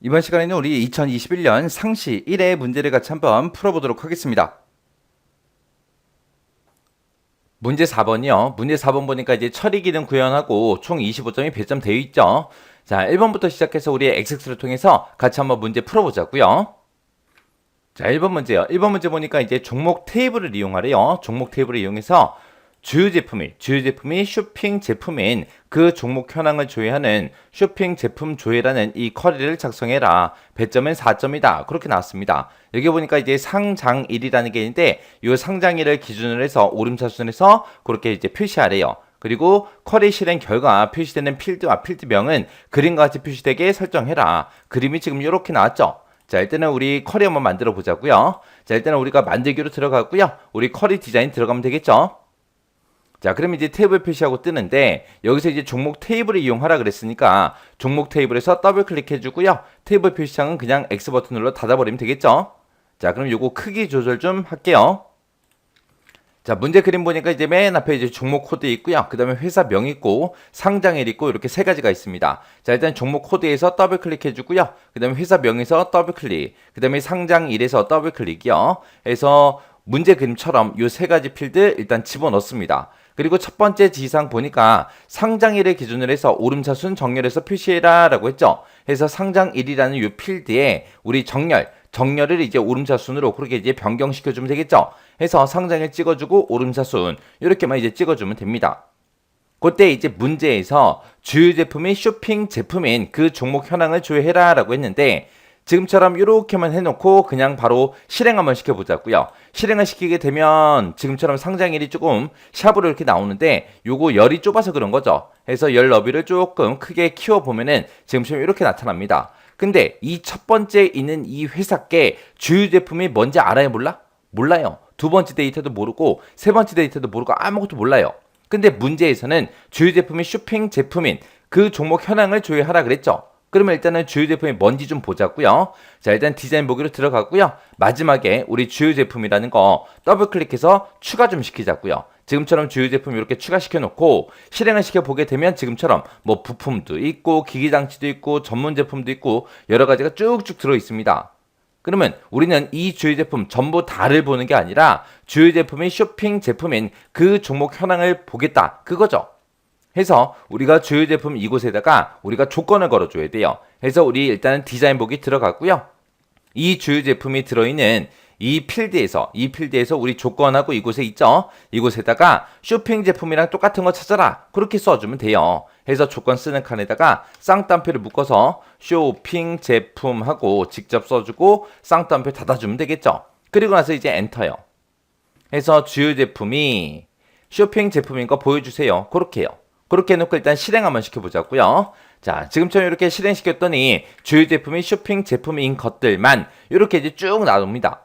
이번 시간에는 우리 2021년 상시 1회 문제를 같이 한번 풀어보도록 하겠습니다. 문제 4번이요. 문제 4번 보니까 이제 처리 기능 구현하고 총 25점이 배점되어 있죠. 자, 1번부터 시작해서 우리 XX를 통해서 같이 한번 문제 풀어보자고요. 자, 1번 문제요. 1번 문제 보니까 이제 종목 테이블을 이용하래요. 종목 테이블을 이용해서 주요 제품이 쇼핑 제품인 그 종목 현황을 조회하는 쇼핑 제품 조회라는 이 쿼리를 작성해라. 배점은 4점이다. 그렇게 나왔습니다. 여기 보니까 이제 상장일이라는 게 있는데 이 상장일을 기준으로 해서 오름차순에서 그렇게 이제 표시하래요. 그리고 쿼리 실행 결과 표시되는 필드와 필드명은 그림과 같이 표시되게 설정해라. 그림이 지금 이렇게 나왔죠. 자, 일단은 우리 쿼리 한번 만들어 보자고요. 자, 일단은 우리가 만들기로 들어가고요. 우리 쿼리 디자인 들어가면 되겠죠. 자, 그럼 이제 테이블 표시하고 뜨는데 여기서 이제 종목 테이블을 이용하라 그랬으니까 종목 테이블에서 더블 클릭해 주고요. 테이블 표시창은 그냥 X 버튼 눌러 닫아버리면 되겠죠. 자, 그럼 요거 크기 조절 좀 할게요. 자, 문제 그림 보니까 이제 맨 앞에 이제 종목 코드 있고요. 그 다음에 회사명 있고 상장일 있고 이렇게 세 가지가 있습니다. 자, 일단 종목 코드에서 더블 클릭해 주고요. 그 다음에 회사명에서 더블 클릭, 그 다음에 상장일에서 더블 클릭이요. 해서 문제 그림처럼 요 세 가지 필드 일단 집어넣습니다. 그리고 첫 번째 지시사항 보니까 상장일을 기준으로 해서 오름차순 정렬해서 표시해라 라고 했죠. 해서 상장일이라는 요 필드에 우리 정렬을 이제 오름차순으로 그렇게 이제 변경시켜주면 되겠죠. 해서 상장일 찍어주고 오름차순 이렇게만 이제 찍어주면 됩니다. 그때 이제 문제에서 주요 제품이 쇼핑 제품인 그 종목 현황을 조회해라 라고 했는데 지금처럼 이렇게만 해놓고 그냥 바로 실행 한번 시켜보자고요. 실행을 시키게 되면 지금처럼 상장일이 조금 샵으로 이렇게 나오는데 요거 열이 좁아서 그런 거죠. 해서 열 너비를 조금 크게 키워보면은 지금처럼 이렇게 나타납니다. 근데 이 첫 번째 있는 이 회사께 주요 제품이 뭔지 알아요? 몰라요. 두 번째 데이터도 모르고 세 번째 데이터도 모르고 아무것도 몰라요. 근데 문제에서는 주요 제품이 쇼핑 제품인 그 종목 현황을 조회하라 그랬죠. 그러면 일단은 주요 제품이 뭔지 좀 보자고요. 자, 일단 디자인 보기로 들어가고요. 마지막에 우리 주요 제품이라는 거 더블 클릭해서 추가 좀 시키자고요. 지금처럼 주요 제품 이렇게 추가시켜 놓고 실행을 시켜 보게 되면 지금처럼 뭐 부품도 있고 기기 장치도 있고 전문 제품도 있고 여러 가지가 쭉쭉 들어 있습니다. 그러면 우리는 이 주요 제품 전부 다를 보는 게 아니라 주요 제품이 쇼핑 제품인 그 종목 현황을 보겠다. 그거죠. 해서 우리가 주요 제품 이곳에다가 우리가 조건을 걸어줘야 돼요. 해서 우리 일단은 디자인 보기 들어가고요. 이 주요 제품이 들어있는 이 필드에서 우리 조건하고 이곳에 있죠. 이곳에다가 쇼핑 제품이랑 똑같은 거 찾아라. 그렇게 써주면 돼요. 해서 조건 쓰는 칸에다가 쌍따옴표를 묶어서 쇼핑 제품하고 직접 써주고 쌍따옴표 닫아주면 되겠죠. 그리고 나서 이제 엔터요. 해서 주요 제품이 쇼핑 제품인 거 보여주세요. 그렇게 해요. 그렇게 해놓고 일단 실행 한번 시켜보자고요. 자, 지금처럼 이렇게 실행시켰더니 주요 제품이 쇼핑 제품인 것들만 이렇게 이제 쭉 나옵니다.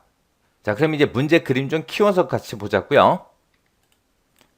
자, 그럼 이제 문제 그림 좀 키워서 같이 보자고요.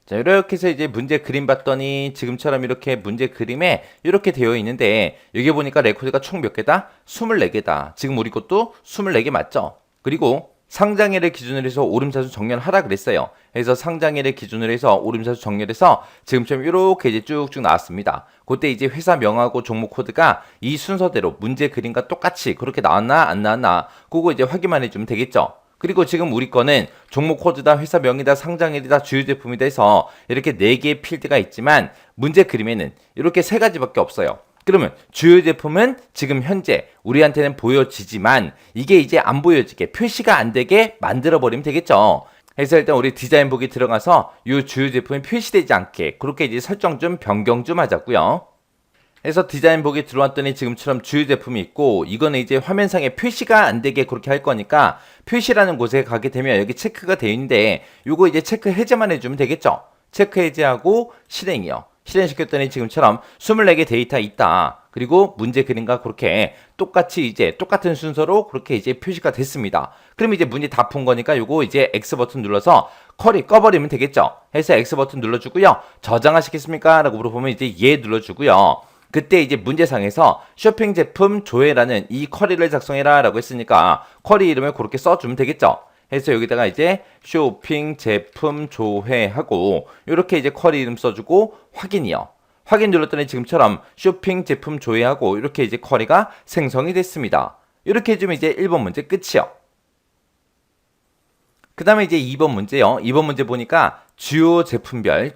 자, 이렇게 해서 이제 문제 그림 봤더니 지금처럼 이렇게 문제 그림에 이렇게 되어 있는데 여기 보니까 레코드가 총 몇 개다? 24개다. 지금 우리 것도 24개 맞죠? 그리고 상장일을 기준으로 해서 오름차순 정렬하라 그랬어요. 그래서 상장일을 기준으로 해서 오름차순 정렬해서 지금처럼 이렇게 이제 쭉쭉 나왔습니다. 그때 이제 회사명하고 종목 코드가 이 순서대로 문제 그림과 똑같이 그렇게 나왔나 안 나왔나 그거 이제 확인만 해주면 되겠죠. 그리고 지금 우리 거는 종목 코드다, 회사명이다, 상장일이다, 주요 제품이다 해서 이렇게 4개의 필드가 있지만 문제 그림에는 이렇게 3가지밖에 없어요. 그러면 주요 제품은 지금 현재 우리한테는 보여지지만 이게 이제 안 보여지게 표시가 안 되게 만들어 버리면 되겠죠. 그래서 일단 우리 디자인 보기 들어가서 이 주요 제품이 표시되지 않게 그렇게 이제 설정 좀 변경 좀 하자고요. 그래서 디자인 보기 들어왔더니 지금처럼 주요 제품이 있고 이거는 이제 화면상에 표시가 안 되게 그렇게 할 거니까 표시라는 곳에 가게 되면 여기 체크가 되어 있는데 이거 이제 체크 해제만 해주면 되겠죠. 체크 해제하고 실행이요. 실행시켰더니 지금처럼 24개 데이터 있다. 그리고 문제 그림과 그렇게 똑같이 이제 똑같은 순서로 그렇게 이제 표시가 됐습니다. 그럼 이제 문제 다 푼 거니까 요거 이제 X 버튼 눌러서 쿼리 꺼버리면 되겠죠. 해서 X 버튼 눌러주고요. 저장하시겠습니까? 라고 물어보면 이제 예 눌러주고요. 그때 이제 문제상에서 쇼핑 제품 조회라는 이 쿼리를 작성해라 라고 했으니까 쿼리 이름을 그렇게 써주면 되겠죠. 해서 여기다가 이제 쇼핑 제품 조회하고 이렇게 이제 쿼리 이름 써주고 확인이요. 확인 눌렀더니 지금처럼 쇼핑 제품 조회하고 이렇게 이제 쿼리가 생성이 됐습니다. 이렇게 해주면 이제 1번 문제 끝이요. 그 다음에 이제 2번 문제요. 2번 문제 보니까 주요 제품별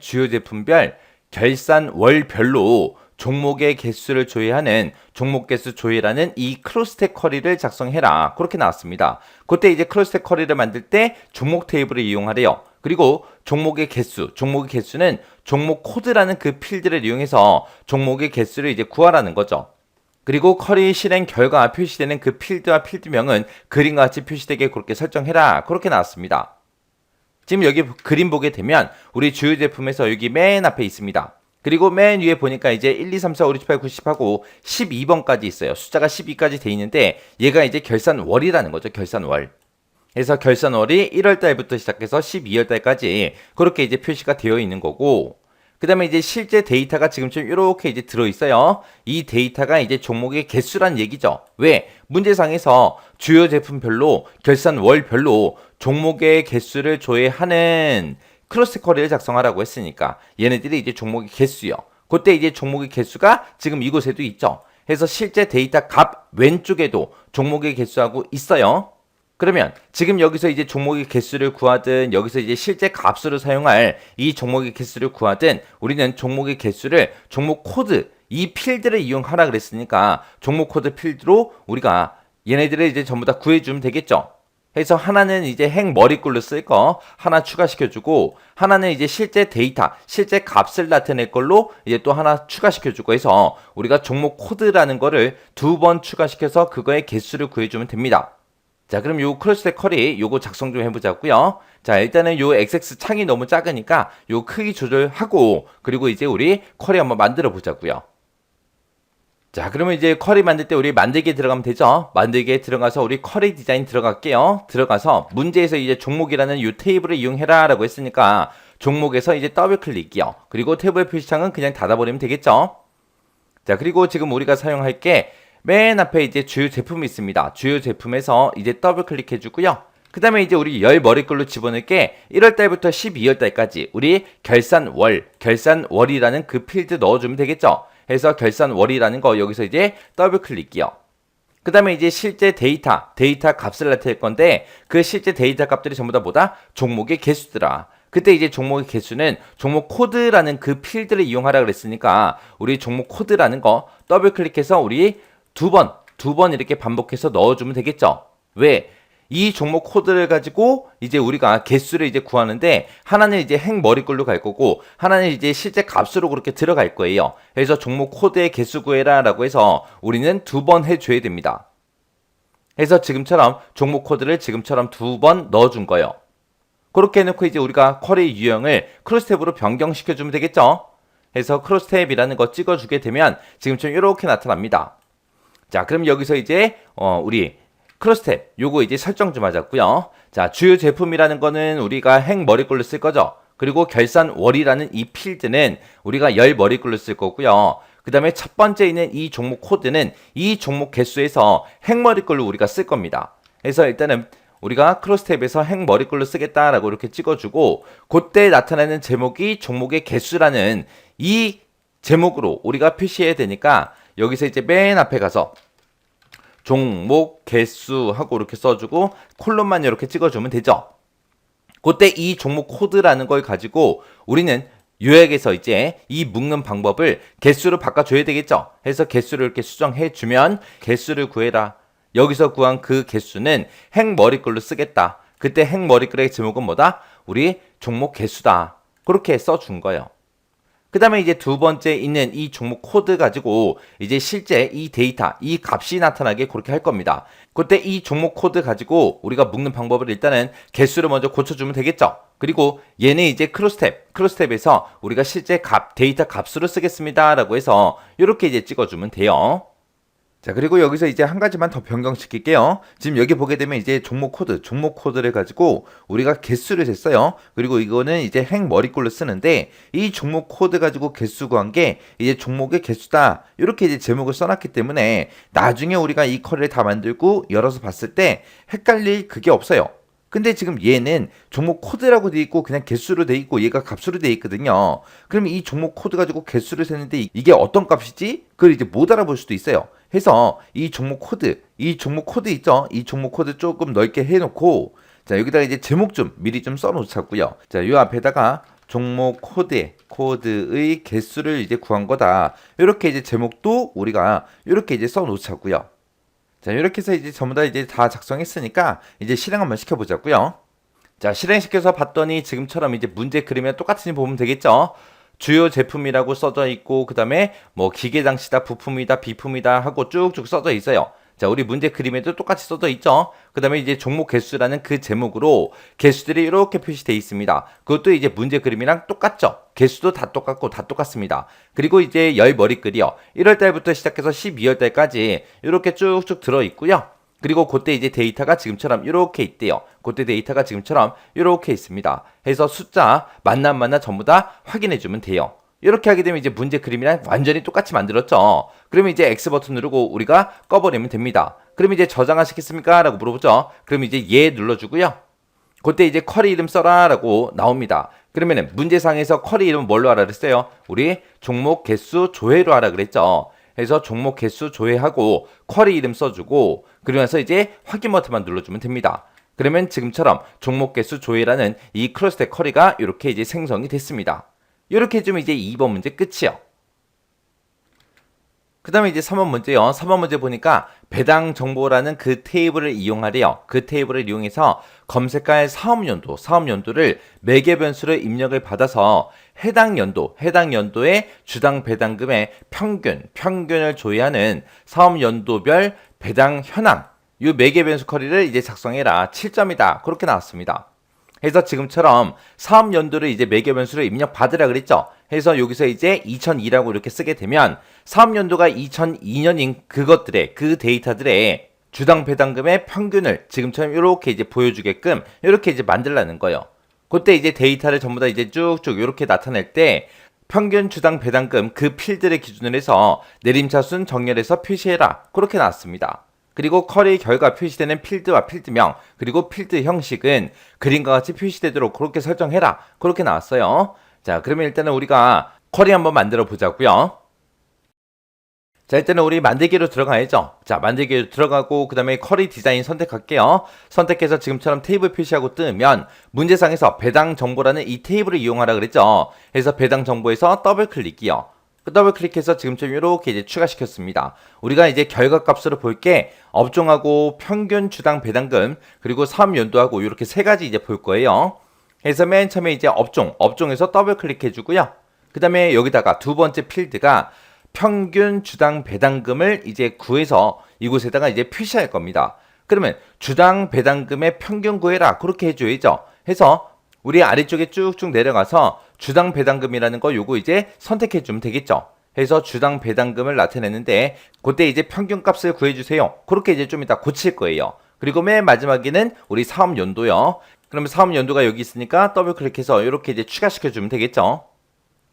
결산 월별로 종목의 개수를 조회하는 종목 개수 조회라는 이 크로스텍 쿼리를 작성해라. 그렇게 나왔습니다. 그때 이제 크로스텍 쿼리를 만들 때 종목 테이블을 이용하래요. 그리고 종목의 개수는 종목 코드라는 그 필드를 이용해서 종목의 개수를 이제 구하라는 거죠. 그리고 쿼리 실행 결과 표시되는 그 필드와 필드명은 그림과 같이 표시되게 그렇게 설정해라. 그렇게 나왔습니다. 지금 여기 그림 보게 되면 우리 주요 제품에서 여기 맨 앞에 있습니다. 그리고 맨 위에 보니까 이제 1, 2, 3, 4, 5, 6, 7, 8, 9, 10하고 12번까지 있어요. 숫자가 12까지 돼 있는데 얘가 이제 결산월이라는 거죠. 결산월. 그래서 결산월이 1월 달부터 시작해서 12월 달까지 그렇게 이제 표시가 되어 있는 거고, 그 다음에 이제 실제 데이터가 지금처럼 이렇게 이제 들어있어요. 이 데이터가 이제 종목의 개수란 얘기죠. 왜? 문제상에서 주요 제품별로 결산월별로 종목의 개수를 조회하는 크로스 쿼리를 작성하라고 했으니까 얘네들이 이제 종목의 개수요. 그때 이제 종목의 개수가 지금 이곳에도 있죠. 그래서 실제 데이터 값 왼쪽에도 종목의 개수하고 있어요. 그러면 지금 여기서 이제 종목의 개수를 구하든 여기서 이제 실제 값으로 사용할 이 종목의 개수를 구하든 우리는 종목의 개수를 종목 코드 이 필드를 이용하라 그랬으니까 종목 코드 필드로 우리가 얘네들을 이제 전부 다 구해주면 되겠죠. 그래서 하나는 이제 행 머리글로 쓸 거 하나 추가시켜주고, 하나는 이제 실제 데이터, 실제 값을 나타낼 걸로 이제 또 하나 추가시켜주고 해서 우리가 종목 코드라는 거를 2번 추가시켜서 그거의 개수를 구해주면 됩니다. 자, 그럼 요 크로스텍 쿼리 요거 작성 좀 해보자고요. 자, 일단은 요 XX 창이 너무 작으니까 요 크기 조절하고, 그리고 이제 우리 쿼리 한번 만들어 보자고요. 자, 그러면 이제 쿼리 만들 때 우리 만들기에 들어가면 되죠. 만들기에 들어가서 우리 쿼리 디자인 들어갈게요. 들어가서 문제에서 이제 종목이라는 이 테이블을 이용해라 라고 했으니까 종목에서 이제 더블 클릭이요. 그리고 태블 표시창은 그냥 닫아버리면 되겠죠. 자, 그리고 지금 우리가 사용할 게 맨 앞에 이제 주요 제품이 있습니다. 주요 제품에서 이제 더블 클릭해 주고요. 그 다음에 이제 우리 열 머리글로 집어넣을 게 1월달부터 12월달까지 우리 결산월이라는 그 필드 넣어주면 되겠죠. 해서 결산월이라는 거 여기서 이제 더블 클릭이요. 그 다음에 이제 실제 데이터 값을 나타낼 건데 그 실제 데이터 값들이 전부 다 뭐다? 종목의 개수더라. 그때 이제 종목의 개수는 종목 코드라는 그 필드를 이용하라 그랬으니까 우리 종목 코드라는 거 더블 클릭해서 우리 두 번 이렇게 반복해서 넣어주면 되겠죠. 왜? 이 종목 코드를 가지고 이제 우리가 개수를 이제 구하는데 하나는 이제 행 머리글로 갈 거고 하나는 이제 실제 값으로 그렇게 들어갈 거예요. 그래서 종목 코드의 개수 구해라 라고 해서 우리는 2번 해줘야 됩니다. 그래서 지금처럼 종목 코드를 지금처럼 2번 넣어준 거예요. 그렇게 해놓고 이제 우리가 쿼리 유형을 크로스탭으로 변경시켜주면 되겠죠. 그래서 크로스탭이라는 거 찍어주게 되면 지금처럼 이렇게 나타납니다. 자, 그럼 여기서 이제 우리 크로스탭 요거 이제 설정 좀 하자고요. 자, 주요 제품이라는 거는 우리가 행 머리글로 쓸 거죠. 그리고 결산월이라는 이 필드는 우리가 열 머리글로 쓸 거고요. 그 다음에 첫 번째 있는 이 종목 코드는 이 종목 개수에서 행 머리글로 우리가 쓸 겁니다. 그래서 일단은 우리가 크로스탭에서 행 머리글로 쓰겠다라고 이렇게 찍어주고, 그때 나타나는 제목이 종목의 개수라는 이 제목으로 우리가 표시해야 되니까 여기서 이제 맨 앞에 가서 종목 개수 하고 이렇게 써주고 콜론만 이렇게 찍어주면 되죠. 그때 이 종목 코드라는 걸 가지고 우리는 요약에서 이제 이 묶는 방법을 개수로 바꿔줘야 되겠죠. 해서 개수를 이렇게 수정해주면 개수를 구해라. 여기서 구한 그 개수는 행 머리글로 쓰겠다. 그때 행 머리글의 제목은 뭐다? 우리 종목 개수다. 그렇게 써준 거예요. 그 다음에 이제 두 번째 있는 이 종목 코드 가지고 이제 실제 이 데이터, 이 값이 나타나게 그렇게 할 겁니다. 그때 이 종목 코드 가지고 우리가 묶는 방법을 일단은 개수를 먼저 고쳐주면 되겠죠. 그리고 얘는 이제 크로스탭에서 우리가 실제 데이터 값으로 쓰겠습니다 라고 해서 이렇게 이제 찍어주면 돼요. 자, 그리고 여기서 이제 한 가지만 더 변경시킬게요. 지금 여기 보게 되면 이제 종목 코드를 가지고 우리가 개수를 쟀어요. 그리고 이거는 이제 행 머리글로 쓰는데 이 종목 코드 가지고 개수 구한 게 이제 종목의 개수다. 이렇게 이제 제목을 써놨기 때문에 나중에 우리가 이 쿼리를 다 만들고 열어서 봤을 때 헷갈릴 그게 없어요. 근데 지금 얘는 종목 코드라고 돼 있고 그냥 개수로 돼 있고 얘가 값으로 돼 있거든요. 그러면 이 종목 코드 가지고 개수를 세는데 이게 어떤 값이지? 그걸 이제 못 알아볼 수도 있어요. 해서 이 종목 코드 있죠? 이 종목 코드 조금 넓게 해놓고 자 여기다가 이제 제목 좀 미리 좀 써놓자고요. 자 요 앞에다가 종목 코드의 개수를 이제 구한 거다. 이렇게 이제 제목도 우리가 이렇게 이제 써놓자고요. 자, 이렇게 해서 이제 전부 다 이제 다 작성했으니까 이제 실행 한번 시켜보자고요. 자, 실행시켜서 봤더니 지금처럼 이제 문제 그림이랑 똑같이 보면 되겠죠. 주요 제품이라고 써져 있고 그 다음에 뭐 기계장치다, 부품이다, 비품이다 하고 쭉쭉 써져 있어요. 자, 우리 문제 그림에도 똑같이 써져 있죠. 그 다음에 이제 종목 개수라는 그 제목으로 개수들이 이렇게 표시되어 있습니다. 그것도 이제 문제 그림이랑 똑같죠. 개수도 다 똑같고 다 똑같습니다. 그리고 이제 열 머리글이요. 1월 달부터 시작해서 12월 달까지 이렇게 쭉쭉 들어 있고요. 그리고 그때 이제 데이터가 지금처럼 이렇게 있대요. 그때 데이터가 지금처럼 이렇게 있습니다. 해서 숫자 맞나 안 맞나 전부 다 확인해 주면 돼요. 이렇게 하게 되면 이제 문제 그림이랑 완전히 똑같이 만들었죠. 그러면 이제 X 버튼 누르고 우리가 꺼버리면 됩니다. 그럼 이제 저장하시겠습니까? 라고 물어보죠. 그럼 이제 예 눌러주고요. 그때 이제 쿼리 이름 써라 라고 나옵니다. 그러면은 문제상에서 쿼리 이름 뭘로 하라 그랬어요? 우리 종목 개수 조회로 하라 그랬죠. 그래서 종목 개수 조회하고 쿼리 이름 써주고 그러면서 이제 확인 버튼만 눌러주면 됩니다. 그러면 지금처럼 종목 개수 조회라는 이 크로스텍 쿼리가 이렇게 이제 생성이 됐습니다. 이렇게 해주면 이제 2번 문제 끝이요. 그 다음에 이제 3번 문제요. 3번 문제 보니까 배당 정보라는 그 테이블을 이용하래요. 그 테이블을 이용해서 검색할 사업연도를 매개 변수를 입력을 받아서 해당 연도의 주당 배당금의 평균을 조회하는 사업연도별 배당 현황, 이 매개 변수 커리를 이제 작성해라. 7점이다. 그렇게 나왔습니다. 해서 지금처럼 사업연도를 이제 매개 변수로 입력 받으라 그랬죠. 해서 여기서 이제 2002라고 이렇게 쓰게 되면 사업연도가 2002년인 그 데이터들의 주당 배당금의 평균을 지금처럼 이렇게 이제 보여주게끔 이렇게 이제 만들라는 거예요. 그때 이제 데이터를 전부 다 이제 쭉쭉 이렇게 나타낼 때 평균 주당 배당금 그 필드를 기준으로 해서 내림차순 정렬해서 표시해라. 그렇게 나왔습니다. 그리고 쿼리 결과 표시되는 필드와 필드명 그리고 필드 형식은 그림과 같이 표시되도록 그렇게 설정해라. 그렇게 나왔어요. 자, 그러면 일단은 우리가 쿼리 한번 만들어 보자고요. 자, 일단은 우리 만들기로 들어가야죠. 자, 만들기로 들어가고 그 다음에 쿼리 디자인 선택할게요. 선택해서 지금처럼 테이블 표시하고 뜨면 문제상에서 배당 정보라는 이 테이블을 이용하라 그랬죠. 그래서 배당 정보에서 더블 클릭이요. 더블 클릭해서 지금처럼 이렇게 이제 추가시켰습니다. 우리가 이제 결과값으로 볼 게 업종하고 평균 주당 배당금 그리고 사업연도하고 이렇게 세 가지 이제 볼 거예요. 그래서 맨 처음에 이제 업종에서 더블 클릭해 주고요. 그 다음에 여기다가 두 번째 필드가 평균 주당 배당금을 이제 구해서 이곳에다가 이제 표시할 겁니다. 그러면 주당 배당금의 평균 구해라. 그렇게 해줘야죠. 해서 우리 아래쪽에 쭉쭉 내려가서 주당 배당금이라는 거 요거 이제 선택해 주면 되겠죠. 해서 주당 배당금을 나타내는데 그때 이제 평균값을 구해주세요. 그렇게 이제 좀 이따 고칠 거예요. 그리고 맨 마지막에는 우리 사업연도요. 그러면 사업연도가 여기 있으니까 더블 클릭해서 이렇게 이제 추가시켜 주면 되겠죠.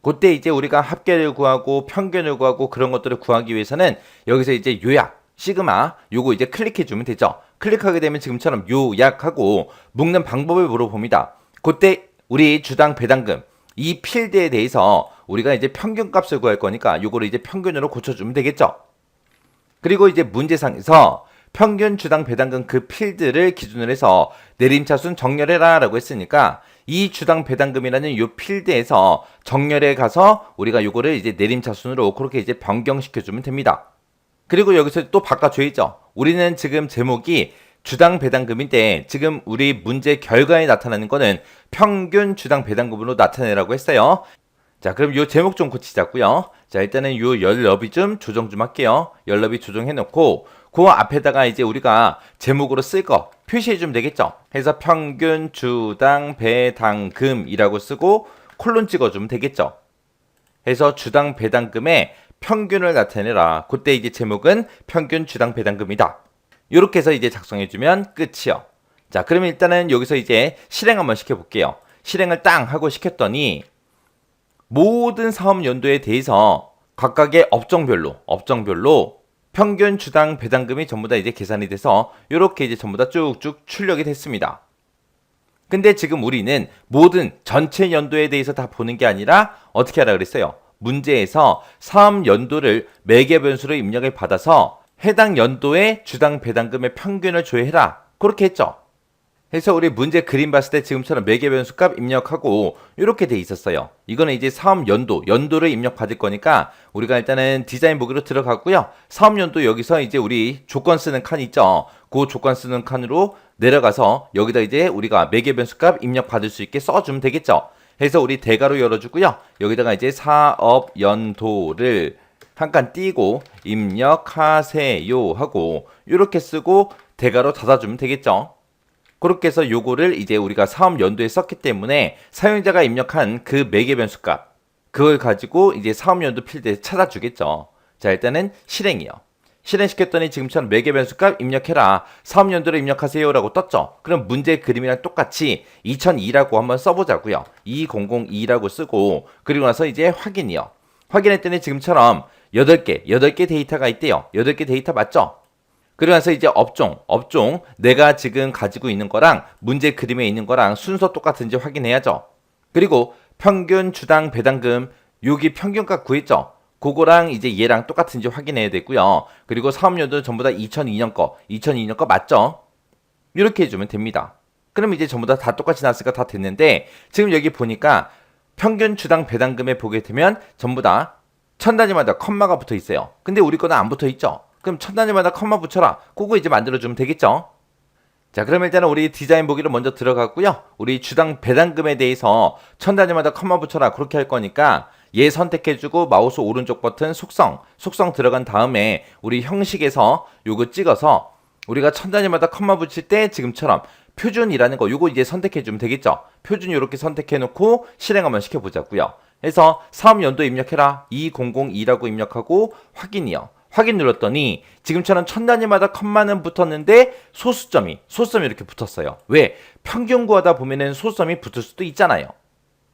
그때 이제 우리가 합계를 구하고 평균을 구하고 그런 것들을 구하기 위해서는 여기서 이제 요약 시그마 요거 이제 클릭해 주면 되죠. 클릭하게 되면 지금처럼 요약하고 묶는 방법을 물어봅니다. 그때 우리 주당 배당금 이 필드에 대해서 우리가 이제 평균값을 구할 거니까 요거를 이제 평균으로 고쳐주면 되겠죠. 그리고 이제 문제상에서 평균 주당 배당금 그 필드를 기준으로 해서 내림차순 정렬해라 라고 했으니까 이 주당 배당금이라는 요 필드에서 정렬해 가서 우리가 요거를 이제 내림차순으로 그렇게 이제 변경시켜주면 됩니다. 그리고 여기서 또 바꿔줘야죠. 우리는 지금 제목이 주당 배당금인데 지금 우리 문제 결과에 나타나는 거는 평균 주당 배당금으로 나타내라고 했어요. 자, 그럼 요 제목 좀 고치자고요. 자, 일단은 요 열너비 좀 조정 좀 할게요. 열너비 조정해 놓고 그 앞에다가 이제 우리가 제목으로 쓸 거 표시해 주면 되겠죠. 해서 평균 주당 배당금이라고 쓰고 콜론 찍어 주면 되겠죠. 해서 주당 배당금의 평균을 나타내라. 그때 이제 제목은 평균 주당 배당금이다. 이렇게 해서 이제 작성해주면 끝이요. 자, 그러면 일단은 여기서 이제 실행 한번 시켜볼게요. 실행을 땅 하고 시켰더니 모든 사업 연도에 대해서 각각의 업종별로 평균 주당 배당금이 전부 다 이제 계산이 돼서 이렇게 이제 전부 다 쭉쭉 출력이 됐습니다. 근데 지금 우리는 모든 전체 연도에 대해서 다 보는 게 아니라 어떻게 하라 그랬어요? 문제에서 사업 연도를 매개 변수로 입력을 받아서 해당 연도의 주당 배당금의 평균을 조회해라. 그렇게 했죠. 그래서 우리 문제 그림 봤을 때 지금처럼 매개 변수 값 입력하고 이렇게 돼 있었어요. 이거는 이제 사업 연도를 입력 받을 거니까 우리가 일단은 디자인 보기로 들어가고요. 사업 연도 여기서 이제 우리 조건 쓰는 칸 있죠. 그 조건 쓰는 칸으로 내려가서 여기다 이제 우리가 매개 변수 값 입력 받을 수 있게 써주면 되겠죠. 그래서 우리 대괄호 열어주고요. 여기다가 이제 사업 연도를 한 칸 띄고 입력하세요 하고 이렇게 쓰고 대괄호 닫아주면 되겠죠. 그렇게 해서 요거를 이제 우리가 사업 연도에 썼기 때문에 사용자가 입력한 그 매개 변수 값 그걸 가지고 이제 사업 연도 필드에 찾아주겠죠. 자, 일단은 실행이요. 실행시켰더니 지금처럼 매개 변수 값 입력해라. 사업 연도를 입력하세요 라고 떴죠. 그럼 문제 그림이랑 똑같이 2002라고 한번 써보자고요. 2002라고 쓰고 그리고 나서 이제 확인이요. 확인했더니 지금처럼 8개 데이터가 있대요. 8개 데이터 맞죠? 그리고 나서 이제 업종 내가 지금 가지고 있는 거랑 문제 그림에 있는 거랑 순서 똑같은지 확인해야죠. 그리고 평균 주당 배당금 여기 평균값 구했죠. 그거랑 이제 얘랑 똑같은지 확인해야 되고요. 그리고 사업연도 전부 다 2002년 거 맞죠? 이렇게 해주면 됩니다. 그럼 이제 전부 다 똑같이 나왔으니까 다 됐는데 지금 여기 보니까 평균 주당 배당금에 보게 되면 전부 다 천 단위마다 컴마가 붙어 있어요. 근데 우리 거는 안 붙어 있죠. 그럼 천 단위마다 컴마 붙여라. 그거 이제 만들어주면 되겠죠. 자, 그럼 일단은 우리 디자인 보기로 먼저 들어갔고요. 우리 주당 배당금에 대해서 천 단위마다 컴마 붙여라. 그렇게 할 거니까 얘 선택해주고 마우스 오른쪽 버튼 속성 들어간 다음에 우리 형식에서 요거 찍어서 우리가 천 단위마다 컴마 붙일 때 지금처럼 표준이라는 거 요거 이제 선택해주면 되겠죠. 표준 요렇게 선택해놓고 실행 한번 시켜보자고요. 그래서 사업 연도 입력해라. 2002라고 입력하고 확인이요. 확인 눌렀더니 지금처럼 천 단위마다 컴마는 붙었는데 소수점이 이렇게 붙었어요. 왜? 평균 구하다 보면은 소수점이 붙을 수도 있잖아요.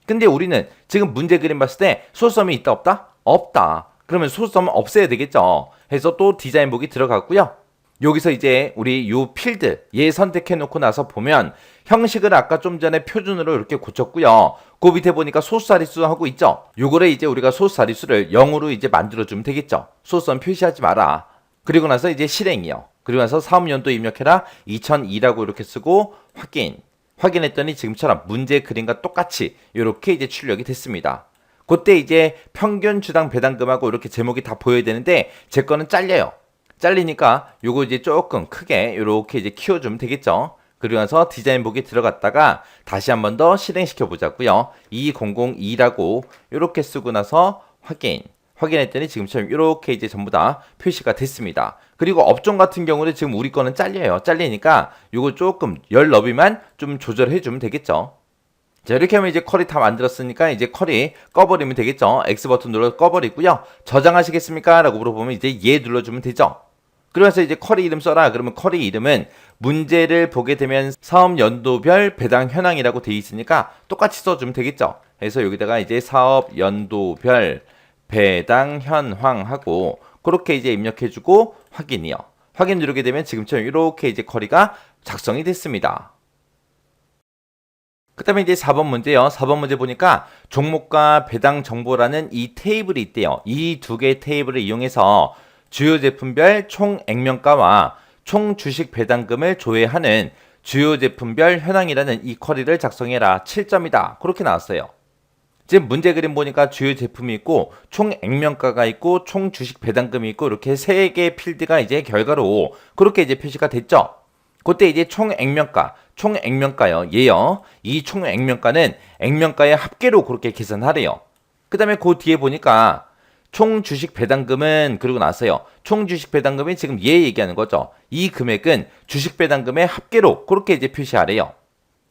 근데 우리는 지금 문제 그림 봤을 때 소수점이 있다 없다? 없다. 그러면 소수점은 없애야 되겠죠. 그래서 또 디자인 보기 들어갔고요. 여기서 이제 우리 요 필드 얘 선택해 놓고 나서 보면 형식을 아까 좀 전에 표준으로 이렇게 고쳤고요. 그 밑에 보니까 소수자릿수 하고 있죠. 요거를 이제 우리가 소수자릿수를 0으로 이제 만들어주면 되겠죠. 소수점 표시하지 마라. 그리고 나서 이제 실행이요. 그리고 나서 사업연도 입력해라. 2002라고 이렇게 쓰고 확인했더니 지금처럼 문제 그림과 똑같이 이렇게 이제 출력이 됐습니다. 그때 이제 평균 주당 배당금하고 이렇게 제목이 다 보여야 되는데 제 거는 잘려요. 잘리니까 요거 이제 조금 크게 이렇게 이제 키워주면 되겠죠. 그리고 나서 디자인 보기 들어갔다가 다시 한 번 더 실행시켜 보자고요. 2002라고 이렇게 쓰고 나서 확인했더니 지금처럼 이렇게 이제 전부 다 표시가 됐습니다. 그리고 업종 같은 경우는 지금 우리 거는 잘려요. 잘리니까 요거 조금 열 너비만 좀 조절해 주면 되겠죠. 자, 이렇게 하면 이제 쿼리 다 만들었으니까 이제 쿼리 꺼버리면 되겠죠. X 버튼 눌러 꺼버리고요. 저장하시겠습니까? 라고 물어보면 이제 예 눌러주면 되죠. 그러면서 이제 쿼리 이름 써라. 그러면 쿼리 이름은 문제를 보게 되면 사업 연도별 배당 현황이라고 되어 있으니까 똑같이 써주면 되겠죠. 그래서 여기다가 이제 사업 연도별 배당 현황하고 그렇게 이제 입력해주고 확인이요. 확인 누르게 되면 지금처럼 이렇게 이제 쿼리가 작성이 됐습니다. 그 다음에 이제 4번 문제요. 4번 문제 보니까 종목과 배당 정보라는 이 테이블이 있대요. 이 두 개의 테이블을 이용해서 주요 제품별 총 액면가와 총 주식 배당금을 조회하는 주요 제품별 현황이라는 이 쿼리를 작성해라. 7점이다. 그렇게 나왔어요. 지금 문제 그림 보니까 주요 제품이 있고 총 액면가가 있고 총 주식 배당금이 있고 이렇게 세 개의 필드가 이제 결과로 그렇게 이제 표시가 됐죠. 그때 이제 총 액면가요. 얘요. 이 총 액면가는 액면가의 합계로 그렇게 계산하래요. 그 다음에 그 뒤에 보니까 총 주식 배당금은 그러고 나서요. 총 주식 배당금이 지금 얘 얘기하는 거죠. 이 금액은 주식 배당금의 합계로 그렇게 이제 표시하래요.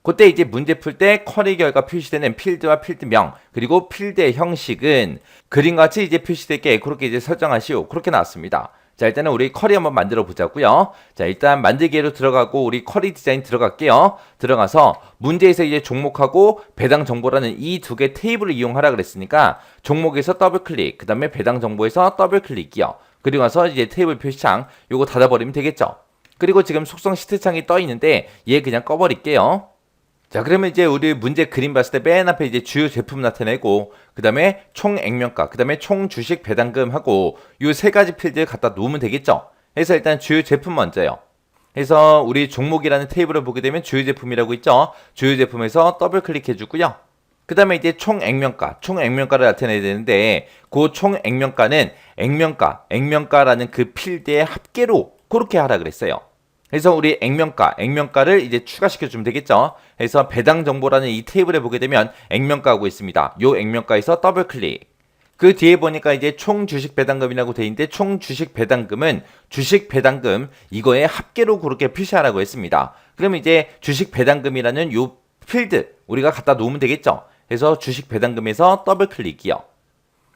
그때 이제 문제 풀 때 쿼리 결과 표시되는 필드와 필드명 그리고 필드의 형식은 그림과 같이 이제 표시되게 그렇게 이제 설정하시오. 그렇게 나왔습니다. 자, 일단은 우리 쿼리 한번 만들어 보자고요. 자, 일단 만들기로 들어가고 우리 쿼리 디자인 들어갈게요. 들어가서 문제에서 이제 종목하고 배당 정보라는 이 두 개 테이블을 이용하라 그랬으니까 종목에서 더블 클릭, 그 다음에 배당 정보에서 더블 클릭이요. 그리고 나서 이제 테이블 표시창 요거 닫아버리면 되겠죠. 그리고 지금 속성 시트 창이 떠 있는데 얘 그냥 꺼버릴게요. 자, 그러면 이제 우리 문제 그림 봤을 때 맨 앞에 이제 주요 제품 나타내고, 그 다음에 총 액면가, 그 다음에 총 주식 배당금하고 요 세 가지 필드를 갖다 놓으면 되겠죠. 그래서 일단 주요 제품 먼저요. 그래서 우리 종목이라는 테이블을 보게 되면 주요 제품이라고 있죠. 주요 제품에서 더블 클릭해 주고요. 그 다음에 이제 총 액면가를 나타내야 되는데, 그 총 액면가는 액면가라는 그 필드의 합계로 그렇게 하라 그랬어요. 그래서 우리 액면가를 이제 추가시켜주면 되겠죠. 그래서 배당 정보라는 이 테이블에 보게 되면 액면가하고 있습니다. 요 액면가에서 더블 클릭. 그 뒤에 보니까 이제 총 주식 배당금이라고 돼 있는데, 총 주식 배당금은 주식 배당금 이거의 합계로 그렇게 표시하라고 했습니다. 그러면 이제 주식 배당금이라는 요 필드 우리가 갖다 놓으면 되겠죠. 그래서 주식 배당금에서 더블 클릭이요.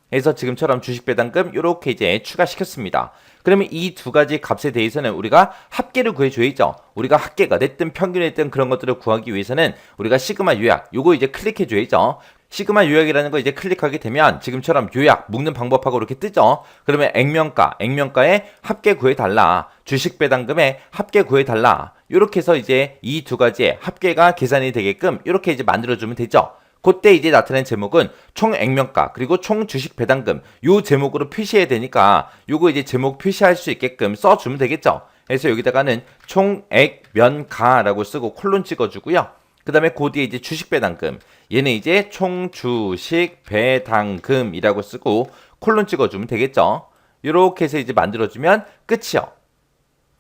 그래서 지금처럼 주식 배당금 이렇게 이제 추가시켰습니다. 그러면 이 두 가지 값에 대해서는 우리가 합계를 구해줘야죠. 우리가 합계가 됐든 평균이 됐든 그런 것들을 구하기 위해서는 우리가 시그마 요약 요거 이제 클릭해줘야죠. 시그마 요약이라는 거 이제 클릭하게 되면 지금처럼 요약 묶는 방법하고 이렇게 뜨죠. 그러면 액면가의 합계 구해달라, 주식 배당금의 합계 구해달라, 이렇게 해서 이제 이 두 가지의 합계가 계산이 되게끔 이렇게 이제 만들어주면 되죠. 그때 이제 나타낸 제목은 총 액면가 그리고 총 주식 배당금 요 제목으로 표시해야 되니까 요거 이제 제목 표시할 수 있게끔 써주면 되겠죠. 그래서 여기다가는 총 액면가라고 쓰고 콜론 찍어주고요. 그 다음에 그 뒤에 이제 주식 배당금 얘는 이제 총 주식 배당금이라고 쓰고 콜론 찍어주면 되겠죠. 요렇게 해서 이제 만들어주면 끝이요.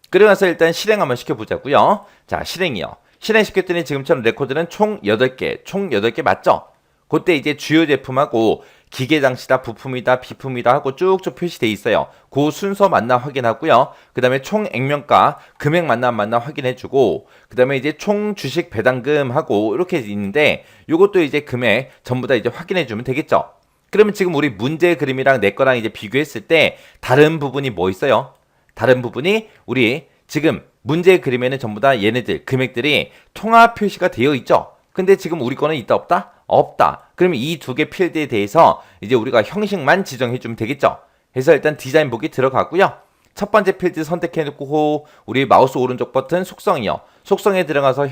그리고 나서 일단 실행 한번 시켜보자고요. 자, 실행이요. 실행시켰더니 지금처럼 레코드는 총 8개 맞죠? 그때 이제 주요 제품하고 기계 장치다, 부품이다, 비품이다 하고 쭉쭉 표시돼 있어요. 그 순서 맞나 확인하고요. 그 다음에 총 액면가, 금액 맞나 안 맞나 확인해주고, 그 다음에 이제 총 주식 배당금하고 이렇게 있는데, 요것도 이제 금액 전부 다 이제 확인해주면 되겠죠? 그러면 지금 우리 문제 그림이랑 내 거랑 이제 비교했을 때 다른 부분이 뭐 있어요? 다른 부분이 우리 지금 문제 그림에는 전부 다 얘네들 금액들이 통합 표시가 되어 있죠. 근데 지금 우리 거는 있다 없다? 없다. 그러면 이 두 개 필드에 대해서 이제 우리가 형식만 지정해 주면 되겠죠. 그래서 일단 디자인 보기 들어가고요. 첫 번째 필드 선택해 놓고 우리 마우스 오른쪽 버튼 속성이요. 속성에 들어가서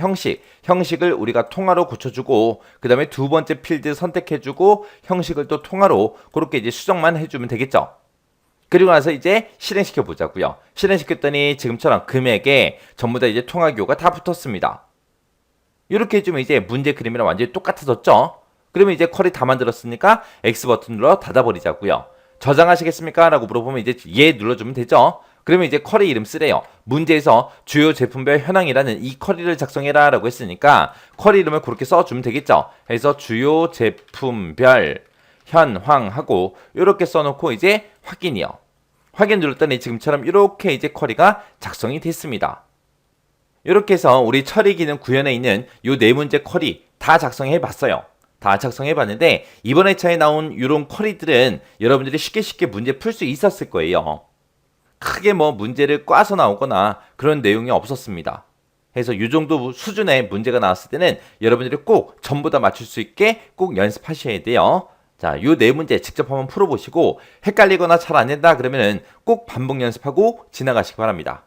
형식을 우리가 통화로 고쳐주고, 그 다음에 두 번째 필드 선택해주고 형식을 또 통화로 그렇게 이제 수정만 해주면 되겠죠. 그리고 나서 이제 실행시켜 보자고요. 실행시켰더니 지금처럼 금액에 전부 다 이제 통화기호가 다 붙었습니다. 이렇게 해주면 이제 문제 그림이랑 완전히 똑같아졌죠? 그러면 이제 쿼리 다 만들었으니까 X 버튼 눌러 닫아버리자고요. 저장하시겠습니까? 라고 물어보면 이제 예 눌러주면 되죠? 그러면 이제 쿼리 이름 쓰래요. 문제에서 주요 제품별 현황이라는 이 쿼리를 작성해라 라고 했으니까 쿼리 이름을 그렇게 써주면 되겠죠? 그래서 주요 제품별 현황하고 이렇게 써놓고 이제 확인이요. 확인 눌렀더니 지금처럼 이렇게 이제 쿼리가 작성이 됐습니다. 이렇게 해서 우리 처리 기능 구현에 있는 요 네 문제 쿼리 다 작성해 봤어요. 다 작성해 봤는데 이번 회차에 나온 이런 쿼리들은 여러분들이 쉽게 문제 풀 수 있었을 거예요. 크게 뭐 문제를 꽈서 나오거나 그런 내용이 없었습니다. 그래서 이 정도 수준의 문제가 나왔을 때는 여러분들이 꼭 전부 다 맞출 수 있게 꼭 연습하셔야 돼요. 자, 요 네 문제 직접 한번 풀어보시고 헷갈리거나 잘 안 된다 그러면은 꼭 반복 연습하고 지나가시기 바랍니다.